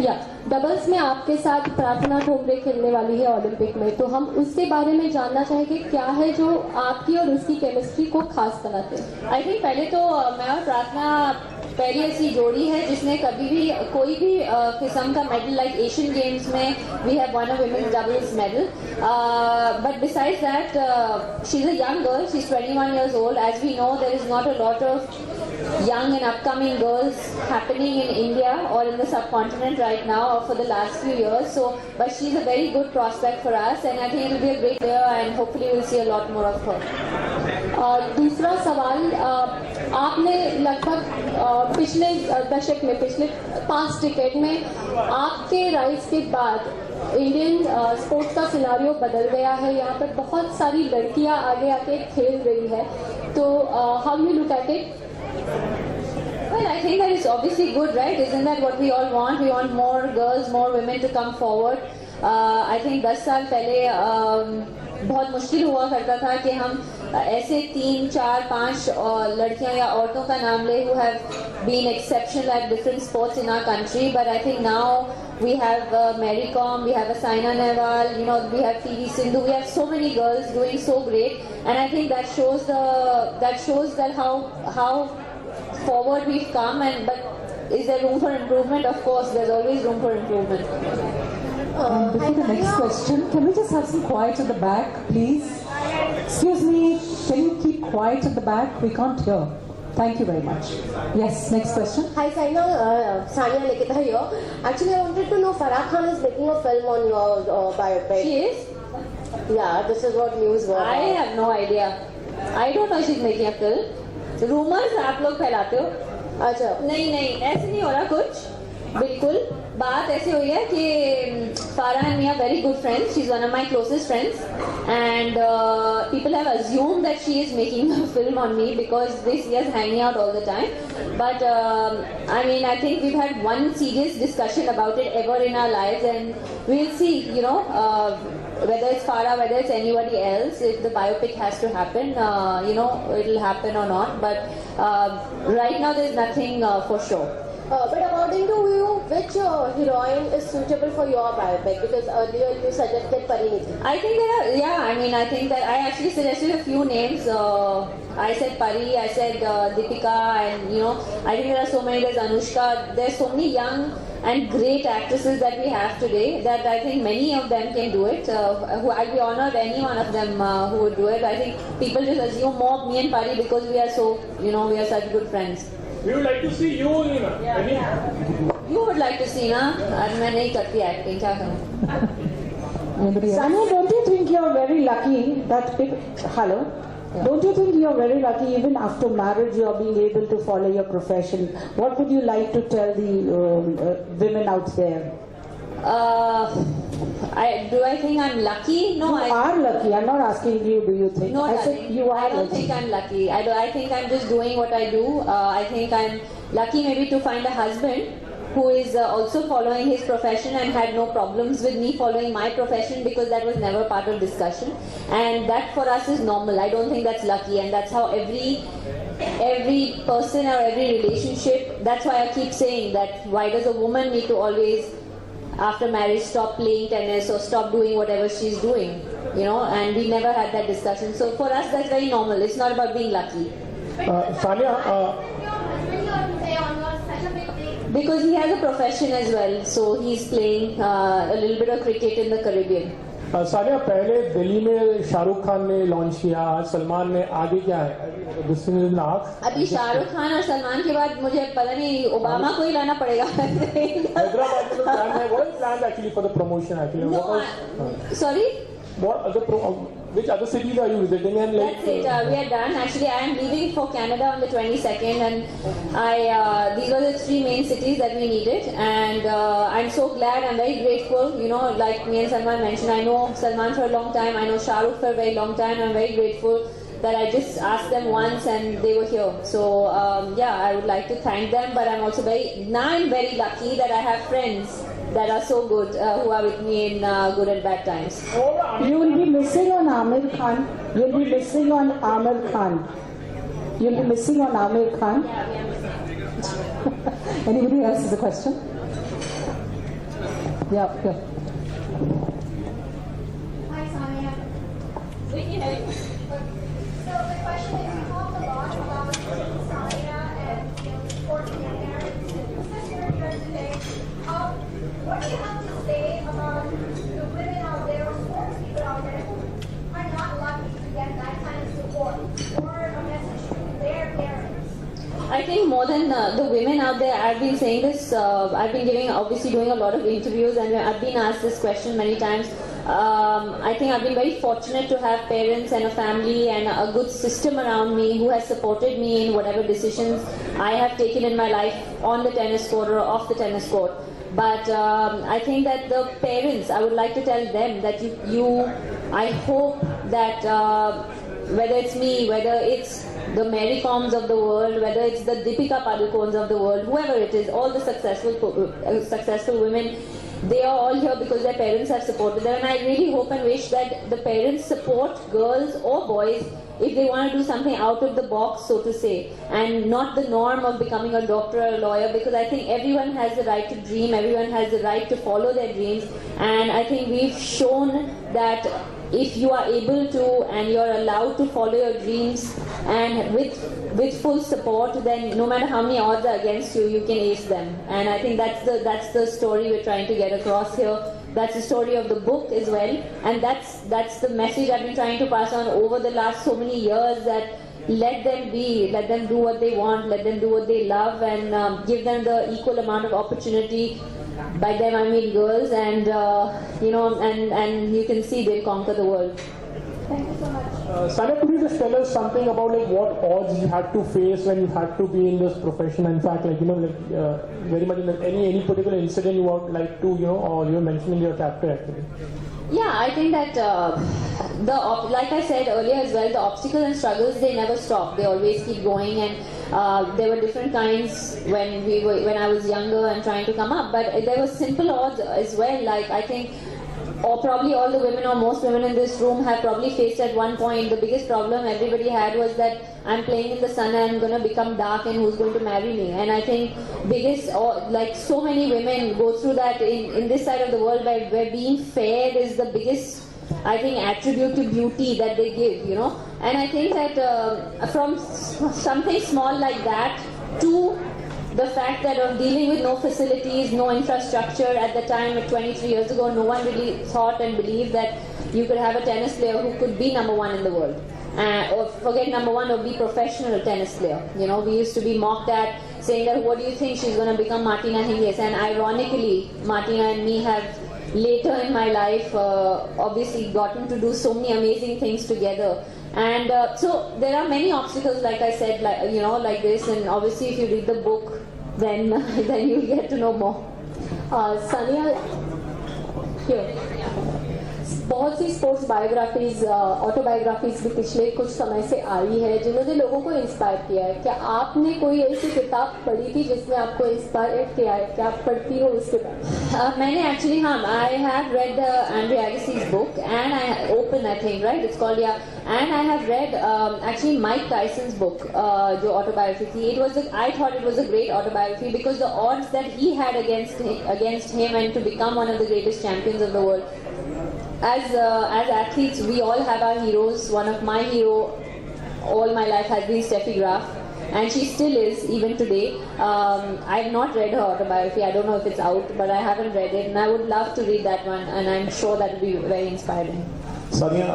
या डबल्स में आपके साथ प्रार्थना ठोंबरे खेलने वाली है ओलंपिक में, तो हम उसके बारे में जानना चाहेंगे क्या है जो आपकी और उसकी केमिस्ट्री को खास बनाते हैं। आई थिंक पहले तो मैं और प्रार्थना पहली ऐसी जोड़ी है जिसने कभी भी कोई भी किस्म का मेडल लाइक एशियन गेम्स में we have won a women's doubles medal, but besides that she is a young girl, she is 21 years old. As we know, there is not a lot of young and upcoming girls happening in India or in the subcontinent right now or for the last few years. So, but she's a very good prospect for us, and I think it will be a great player, and hopefully we'll see a lot more of her. दूसरा सवाल, आपने लगभग पिछले दशक में, पिछले 5 decade में आपके राइज के बाद इंडियन स्पोर्ट्स का सिनारियो बदल गया है। यहाँ पर बहुत सारी लड़कियाँ आगे आके खेल रही है, तो how you look at it? Well, I think that is obviously good, right? Isn't that what we all want? We want more girls, more women to come forward. I think 10 साल पहले बहुत मुश्किल हुआ करता था कि हम ऐसे 3, 4, 5 लड़कियां या औरतों का नाम ले who have been exceptional at different sports in our country. But I think now we have Mary Kom, we have Saina Nehwal, you know, we have PV Sindhu. We have so many girls doing so great, and I think that shows that how forward we've come. And but is there room for improvement? Of course, there's always room for improvement. Before the next question, can we just have some quiet at the back, please? Excuse me, can you keep quiet at the back? We can't hear. Thank you very much. Yes, next question. Hi Saina, Sania Nikita here. Actually, I wanted to know, Farah Khan is making a film on your biopic. She is? Yeah, this is what news were. I have no idea. I don't know she's making a film. Rumours आप लोग फैलाते हो। अच्छा, नहीं ऐसे नहीं हो रहा कुछ, बिल्कुल। बात ऐसे हुई है कि Farah and me are very good friends, she is one of my closest friends, and people have assumed that she is making a film on me because they see us hanging out all the time. But I mean, I think we've had one serious discussion about it ever in our lives, and we'll see, you know, whether it's Farah, whether it's anybody else, if the biopic has to happen, you know, it'll happen or not. But right now there's nothing for sure. But according to you, which heroine is suitable for your biopic? Because earlier you suggested Pariniti. I think there are, yeah, I mean, I think that I actually suggested a few names. I said Pari, I said Deepika, and you know, I think there are so many. There's Anushka. There's so many young and great actresses that we have today that I think many of them can do it. I'd be honored any one of them who would do it. I think people just assume more of me and Pari because we are so, you know, we are such good friends. We would like to see you, Nina. Yeah. You would like to see, na? मैं नहीं करती acting, क्या करूँ? Sania, don't you think you're very lucky that hello? Yeah. Don't you think you're very lucky even after marriage you're being able to follow your profession? What would you like to tell the women out there? Do I think I'm lucky? No, you are lucky. I'm not asking you, do you think? No, I said you are I don't think I'm lucky. I think I'm just doing what I do. I think I'm lucky maybe to find a husband who is also following his profession and had no problems with me following my profession, because that was never part of discussion. And that for us is normal. I don't think that's lucky, and that's how every person or every relationship, that's why I keep saying that why does a woman need to always after marriage stop playing tennis or stop doing whatever she's doing, you know, and we never had that discussion. So for us that's very normal. It's not about being lucky. Sania, because he has a profession as well, so he's playing a little bit of cricket in the Caribbean. Sania, पहले दिल्ली में शाहरुख खान ने launch किया, सलमान ने, आगे क्या है? अभी शाहरुख खान और सलमान के बाद मुझे पता नहीं, ओबामा को ही लाना पड़ेगा. हैदराबाद में प्लान है, what is planned actually for the promotion actually? No, sorry? What other which other cities are you visiting? And like, that's it. We are done. Actually, I am leaving for Canada on the 22nd, and these were the 3 main cities that we needed. And I'm so glad. I'm very grateful. You know, like me and Salman mentioned, I know Salman for a long time. I know Shahrukh for a very long time. I'm very grateful that I just asked them once and they were here. So yeah, I would like to thank them. But I'm also I'm very lucky that I have friends that are so good, who are with me in good and bad times. You will be missing on Amir Khan. You'll be missing on Amir Khan. You'll be missing on Amir Khan. Yeah, we are missing. Anybody else has a question? Yeah. Hi, Sonia. So the question is, you talked a lot about Sonia and supporting your parents and your sister here today. What do you have to say about the women out there or sports people out there who are not lucky to get that kind of support or a message to their parents? I think more than the women out there, I've been saying this, I've been obviously doing a lot of interviews, and I've been asked this question many times. I think I've been very fortunate to have parents and a family and a good system around me who has supported me in whatever decisions I have taken in my life on the tennis court or off the tennis court. But I think that the parents, I would like to tell them that I hope that whether it's me, whether it's the Mary Coms of the world, whether it's the Deepika Padukones of the world, whoever it is, all the successful women, they are all here because their parents have supported them. And I really hope and wish that the parents support girls or boys if they want to do something out of the box, so to say, and not the norm of becoming a doctor or a lawyer, because I think everyone has the right to dream, everyone has the right to follow their dreams, and I think we've shown that if you are able to and you're allowed to follow your dreams and with full support, then no matter how many odds are against you, you can ace them. And I think that's the story we're trying to get across here. That's the story of the book as well, and that's the message I've been trying to pass on over the last so many years, that let them do what they want, let them do what they love, and give them the equal amount of opportunity. By them I mean girls, and and you can see they'll conquer the world. Thank you so much. Sania, could you just tell us something about like what odds you had to face when you had to be in this profession? In fact, very much in any particular incident you would like to or you mentioned in your chapter actually. Yeah, I think that like I said earlier as well, the obstacles and struggles, they never stop. They always keep going, and there were different kinds when I was younger and trying to come up. But there were simple odds as well. Like I think, or probably all the women or most women in this room have probably faced at one point. The biggest problem everybody had was that I'm playing in the sun and I'm going to become dark, and who's going to marry me? And I think so many women go through that in this side of the world, where being fair is the biggest, I think, attribute to beauty that they give, And I think that from something small like that to the fact that of dealing with no facilities, no infrastructure at the time, 23 years ago, no one really thought and believed that you could have a tennis player who could be number one in the world. Or forget number one, or be professional tennis player. We used to be mocked at, saying that, what do you think, she's going to become Martina Hingis? And ironically, Martina and me have later in my life obviously gotten to do so many amazing things together. And so there are many obstacles, like I said, like this, and obviously if you read the book, then you'll get to know more. Sania, here. बहुत सी sports biographies autobiographies भी पिछले कुछ समय से आई है जिन्होंने लोगों को इंस्पायर किया है. क्या आपने कोई ऐसी किताब पढ़ी थी जिसने आपको इंस्पायर किया है? क्या आप पढ़ती हो उसके बाद? मैंने actually I have read Andre Agassi's book, and I think right, it's called, yeah, and I have read actually Mike Tyson's book, जो autobiography थी. I thought it was a great autobiography because the odds that he had against him and to become one of the greatest champions of the world. As athletes, we all have our heroes. One of my hero all my life has been Steffi Graf, and she still is, even today. I've not read her autobiography. I don't know if it's out, but I haven't read it, and I would love to read that one, and I'm sure that will be very inspiring. Sania,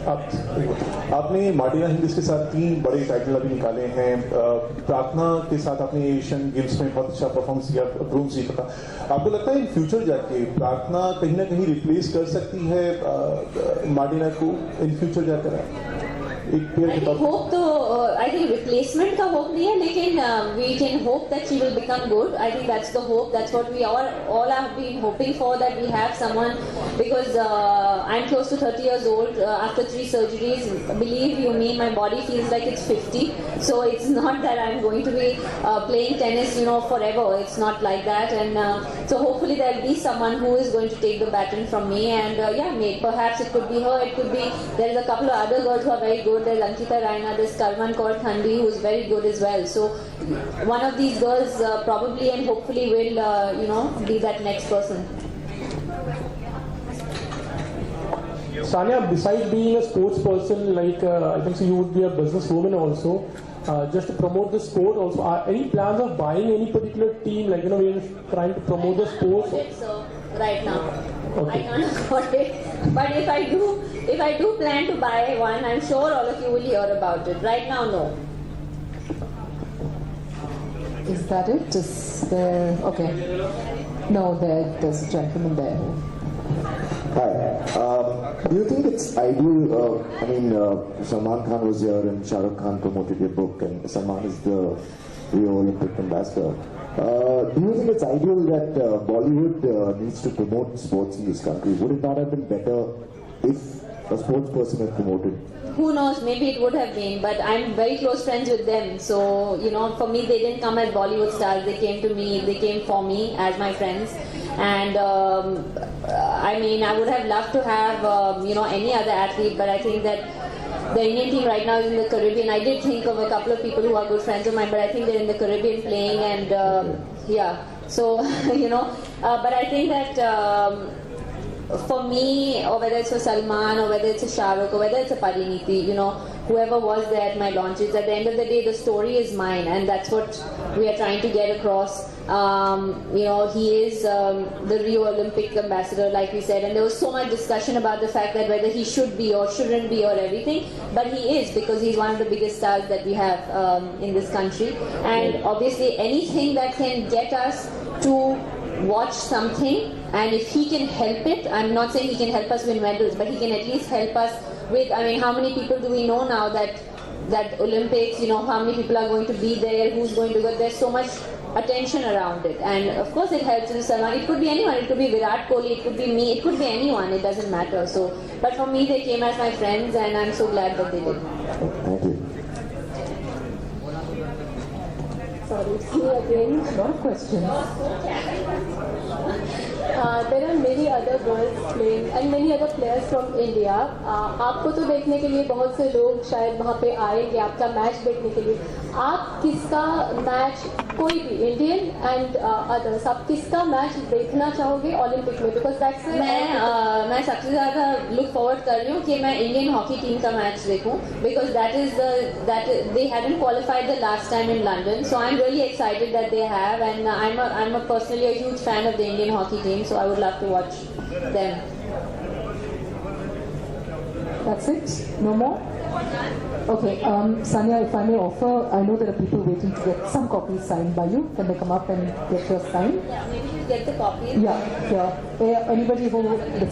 आपने Martina Hingis के साथ 3 बड़े title अभी निकाले हैं. प्रार्थना के साथ आपने एशियन गेम्स में बहुत अच्छा परफॉर्मेंस किया, ब्रोंज जीता था. आपको लगता है इन फ्यूचर जाके प्रार्थना कहीं ना कहीं रिप्लेस कर सकती है मार्टिना को इन फ्यूचर जाकर? होप तो आई थिंक रिप्लेसमेंट का होप नहीं है, लेकिन we can hope that she will become good. I think that's the hope, that's what we all have been hoping for, that we have someone, because I'm close to 30 years old after 3 surgeries. Believe you me, my body feels like it's 50, so it's not that I'm going to be playing tennis forever. It's not like that, and so hopefully there'll be someone who is going to take the baton from me, and perhaps it could be her, it could be, there's a couple of other girls who are very good. There's Ankita Raina, there's Karman Kaur Thandi, who's very good as well. So one of these girls probably and hopefully will be that next person. Sania, besides being a sports person, like I think so you would be a businesswoman also. Just to promote the sport also, are any plans of buying any particular team? Like, we're trying to promote the sports. So right now, Okay. I can't afford it. But if I do plan to buy one, I'm sure all of you will hear about it. Right now, no. Is that it? Is there? Okay. No, there's a gentleman there. Hi. Do you think it's ideal? Salman Khan was here and Shah Rukh Khan promoted your book, and Salman is the Rio Olympic ambassador. Do you think it's ideal that Bollywood needs to promote sports in this country? Would it not have been better if a sports person had promoted? Who knows, maybe it would have been, but I'm very close friends with them. So, for me, they didn't come as Bollywood stars. They came to me, they came for me as my friends. And I would have loved to have, any other athlete, but I think that the Indian team right now is in the Caribbean. I did think of a couple of people who are good friends of mine, but I think they're in the Caribbean playing, and so, but I think that for me, or whether it's for Salman, or whether it's a Shah Rukh, or whether it's a Parineeti, whoever was there at my launches, at the end of the day, the story is mine, and that's what we are trying to get across. He is the Rio Olympic ambassador, like we said, and there was so much discussion about the fact that whether he should be or shouldn't be or everything, but he is, because he's one of the biggest stars that we have in this country, and obviously anything that can get us to watch something, and if he can help it, I'm not saying he can help us win medals, but he can at least help us with, how many people do we know now that Olympics, how many people are going to be there, who's going to go, there's so much attention around it, and of course it helps in Salman. It could be anyone, it could be Virat Kohli, it could be me, it could be anyone, it doesn't matter. So, but for me, they came as my friends, and I'm so glad that they did. Thank you. Sorry, see again. A lot of questions. There are many other girls playing and many other players from India. आपको तो देखने के लिए बहुत से लोग शायद वहाँ पे आएंगे आपका मैच देखने के लिए. आप किसका मैच, कोई भी इंडियन एंड अदर्स, आप किसका मैच देखना चाहोगे ओलंपिक में? बिकॉज दैट्स मैं सबसे ज़्यादा लुक फॉरवर्ड कर रही हूँ कि मैं इंडियन हॉकी टीम का मैच देखूँ, because that they hadn't qualified the last time in London, so I'm really excited that they have, and I'm personally a huge fan of the Indian hockey team, so I would love to watch them. That's it? No more? Okay, Sania, if I may offer, I know there are people waiting to get some copies signed by you. Can they come up and get yours signed? Yeah, maybe you get the copy. Yeah. Anybody who